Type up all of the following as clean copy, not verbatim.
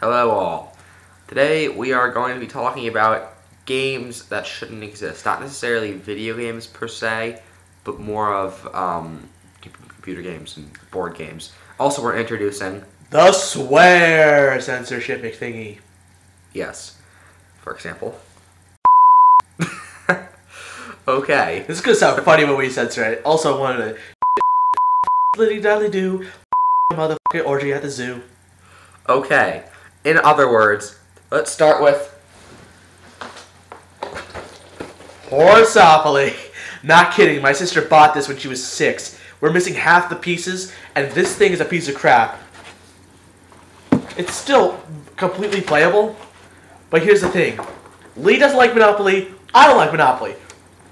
Hello all. Today we are going to be talking about games that shouldn't exist. Not necessarily video games per se, but more of computer games and board games. Also, we're introducing the swear censorship thingy. Yes. For example. Okay. This is gonna sound funny when we censor it. Also, wanted to liddy dally do motherfucking orgy at the zoo. Okay. In other words, let's start with Opoly. Not kidding, my sister bought this when she was 6. We're missing half the pieces, and this thing is a piece of crap. It's still completely playable, but here's the thing. Lee doesn't like Monopoly, I don't like Monopoly.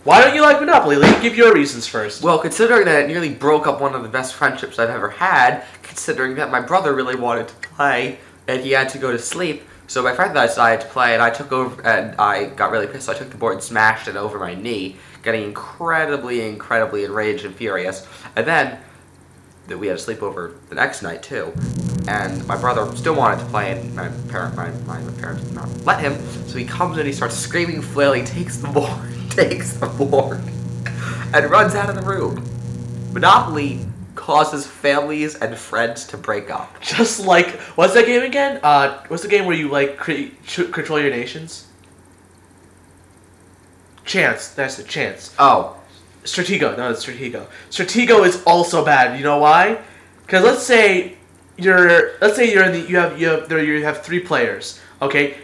Why don't you like Monopoly, Lee? Give your reasons first. Well, considering that it nearly broke up one of the best friendships I've ever had, considering that my brother really wanted to play, and he had to go to sleep, so my friend and I decided to play, and I took over, and I got really pissed, so I took the board and smashed it over my knee, getting incredibly enraged and furious. And then, we had a sleepover the next night, too, and my brother still wanted to play, and my parents did not let him, so he comes in, he starts screaming, flailing, takes the board, and runs out of the room. Monopoly causes families and friends to break up. Just like, what's that game again? What's the game where you, like, control your nations? Chance. That's the Chance. Oh. Stratego. No, it's Stratego. Stratego is also bad. You know why? Because let's say you have 3 players. Okay.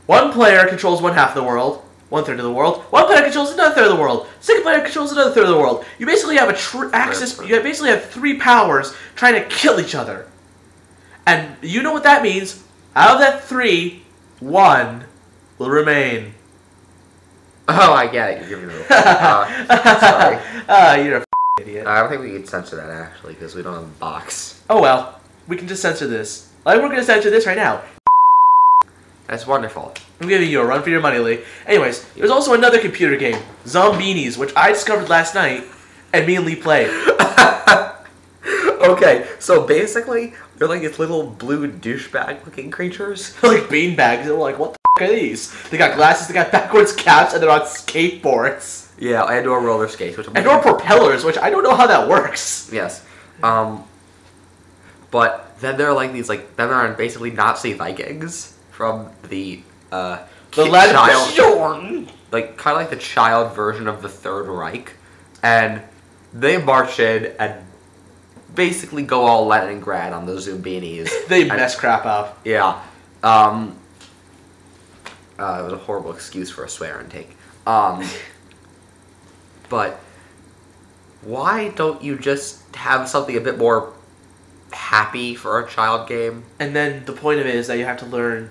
One player controls one half of the world, 1/3 of the world. One player controls another third of the world. Second player controls another third of the world. You basically have You basically have 3 powers trying to kill each other. And you know what that means? Out of that 3, 1 will remain. Oh, I get it. You're giving me a sorry. You're a idiot. I don't think we can censor that, actually, because we don't have a box. Oh well. We can just censor this. Like, we're going to censor this right now. That's wonderful. I'm giving you a run for your money, Lee. Anyways, there's also another computer game, Zombinis, which I discovered last night, and me and Lee played. Okay, so basically, they're like these little blue douchebag-looking creatures. Like beanbags. They're like, what the f*** are these? They got glasses, they got backwards caps, and they're on skateboards. Yeah, and/or roller skates. And/or propellers, which I don't know how that works. Yes. But then they're like these, then they're basically Nazi Vikings from the child, like kind of like the child version of the Third Reich, and they march in and basically go all Leningrad on those Zombinis. They mess crap up. Yeah. It was a horrible excuse for a swear intake. But why don't you just have something a bit more happy for a child game? And then the point of it is that you have to learn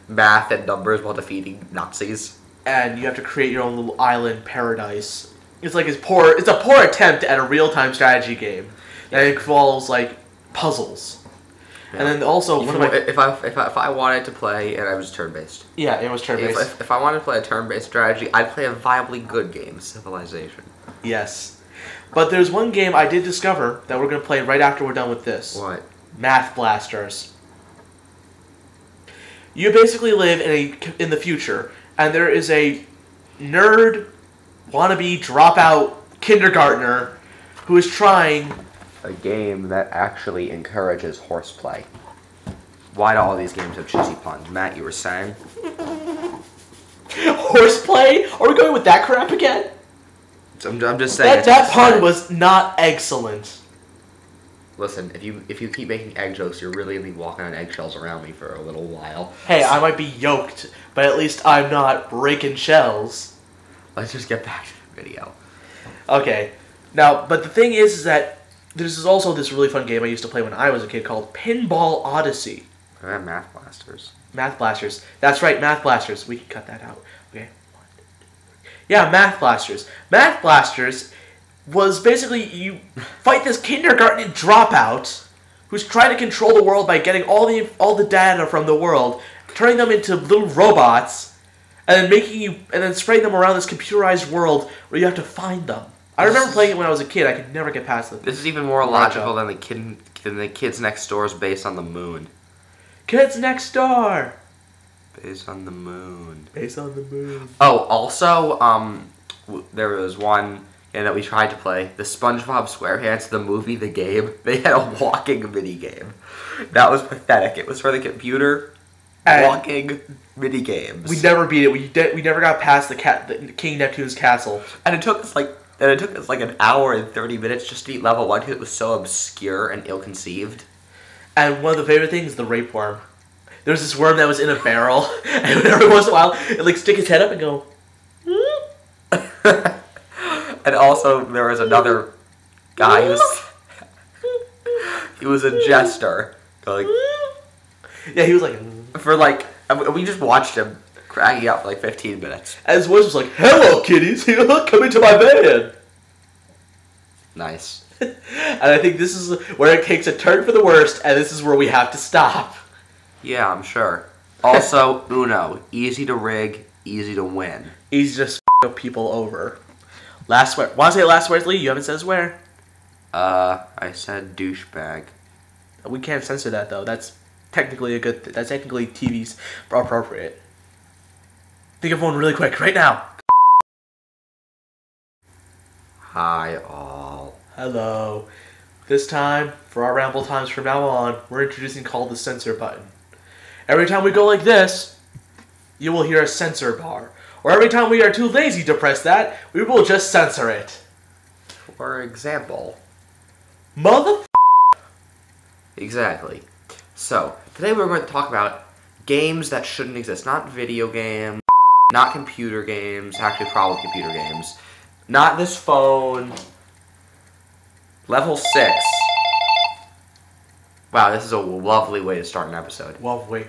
math and numbers while defeating Nazis. And you have to create your own little island paradise. It's like it's a poor attempt at a real-time strategy game that involves like puzzles. Yeah. And then also if I wanted to play and I was turn-based. Yeah, it was turn-based. If I wanted to play a turn-based strategy, I'd play a viably good game, Civilization. Yes. But there's one game I did discover that we're going to play right after we're done with this. What? Math Blasters. You basically live in the future, and there is a nerd, wannabe, dropout kindergartner who is trying a game that actually encourages horseplay. Why do all these games have cheesy puns? Matt, you were saying? Horseplay? Are we going with that crap again? I'm just saying. That pun was not excellent. Listen, if you keep making egg jokes, you're really going to be walking on eggshells around me for a little while. Hey, I might be yoked, but at least I'm not breaking shells. Let's just get back to the video. Okay. Now, but the thing is that there's also this really fun game I used to play when I was a kid called Pinball Odyssey. I have Math Blasters. Math Blasters. That's right, Math Blasters. We can cut that out. Okay. Yeah, Math Blasters. Math Blasters was basically you fight this kindergarten dropout who's trying to control the world by getting all the data from the world, turning them into little robots, and then spraying them around this computerized world where you have to find them. I remember playing it when I was a kid. I could never get past it. This is even more logical than the Kids Next Door is based on the moon. Kids Next Door. Based on the moon. Based on the moon. Oh, also, there was one game that we tried to play, the SpongeBob SquarePants, the movie, the game. They had a walking mini game. That was pathetic. It was for the computer. And walking mini games. We never beat it. We never got past the King Neptune's castle. And it took us like an hour and 30 minutes just to beat level 1 because it was so obscure and ill-conceived. And one of the favorite things, the rape worm. There was this worm that was in a barrel, and every once in a while, it'd like stick its head up and go. And also, there was another guy he was a jester. Like, yeah, he was like. We just watched him cracking up for like 15 minutes. And his voice was like, "Hello, kiddies, come into my van." Nice. And I think this is where it takes a turn for the worst, and this is where we have to stop. Yeah, I'm sure. Also, Uno. Easy to rig, easy to win. Easy to just f*** people over. Last swear. Want to say last words, Lee? You haven't said swear? I said douchebag. We can't censor that, though. That's technically that's technically TV's appropriate. Think of one really quick, right now. Hi, all. Hello. This time, for our ramble times from now on, we're introducing called the censor button. Every time we go like this, you will hear a censor bar. Or every time we are too lazy to press that, we will just censor it. For example. Mother. Exactly. So, today we're going to talk about games that shouldn't exist. Not video games, not computer games, actually probably computer games. Not this phone. Level 6. Wow, this is a lovely way to start an episode. Lovely.